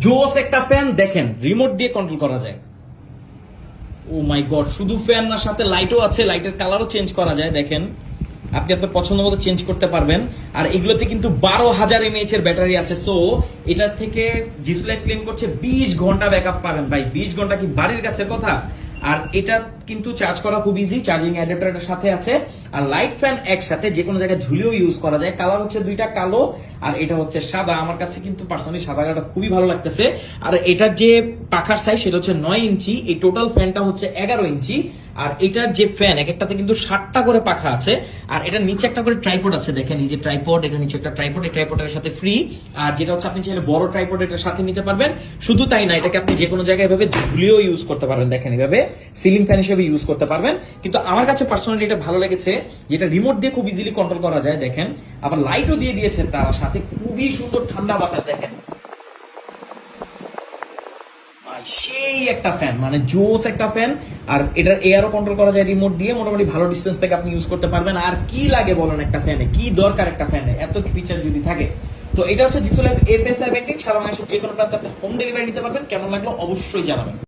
জোস একটা ফ্যান দেখেন, রিমোট দিয়ে কন্ট্রোল করা যায়। ও মাই গড, শুধু ফ্যান না, সাথে লাইটও আছে, লাইটের কালারও চেঞ্জ করা যায়। দেখেন, আপনি আপনার পছন্দ মতো চেঞ্জ করতে পারবেন। আর এগুলোতে কিন্তু 12,000 mAh এর ব্যাটারি আছে। সো এটা থেকে জিসু লাইফ ক্লেম করছে 20 ঘন্টা ব্যাকআপ পাবেন। ভাই 20 ঘন্টা কি বাড়ির কাছে কথা? আর এটা কিন্তু চার্জ করা খুব ইজি, চার্জিং অ্যাডাপ্টারের সাথে আছে। আর লাইট ফ্যান একসাথে যে কোনো জায়গায় ঝুলিয়েও ইউজ করা যায়। কালার হচ্ছে দুইটা, কালো আর এটা হচ্ছে সাদা। আমার কাছে কিন্তু পার্সোনালি সাদা কালারটা খুবই ভালো লাগতেছে। আর এটার যে পাখার সাইজ সেটা হচ্ছে 9 ইঞ্চি, এই টোটাল ফ্যানটা হচ্ছে 11 ইঞ্চি। আর এটার যে ফ্যান এক একটাতে কিন্তু 7টা করে পাখা আছে। আর এটার নিচে একটা করে ট্রাইপড আছে, দেখেন এই যে ট্রাইপড, এটা নিচে একটা ট্রাইপড, এই ট্রাইপডের সাথে ফ্রি। আর যেটা হচ্ছে আপনি চাইলে বড় ট্রাইপড এটার সাথে নিতে পারবেন। শুধু তাই না, এটাকে আপনি যে কোনো জায়গায় এভাবে ঝুলিয়েও ইউজ করতে পারবেন। দেখেন এভাবে সিলিং ফ্যান হিসেবে ইউজ করতে পারবেন। কিন্তু আমার কাছে পার্সোনালি এটা ভালো লেগেছে, যেটা রিমোট দিয়ে খুব ইজিলি কন্ট্রোল করা যায়। দেখেন আবার লাইটও দিয়ে দিয়েছে তার সাথে, খুবই সুন্দর ঠান্ডা বাতাস। দেখেন সেই একটা ফ্যান, মানে জোস একটা ফ্যান। আর এটার এয়ারও কন্ট্রোল করা যায় রিমোট দিয়ে, মোটামুটি ভালো ডিস্টেন্স থেকে আপনি ইউজ করতে পারবেন। আর কি লাগে বলেন একটা ফ্যানে, কি দরকার একটা ফ্যানে, এত ফিচার যদি থাকে। তো এটা হচ্ছে জিসু লাইফ FS17। সারা বাংলাদেশের যে কোনো প্রান্তে আপনি হোম ডেলিভারি নিতে পারবেন। কেমন লাগলো অবশ্যই জানাবেন।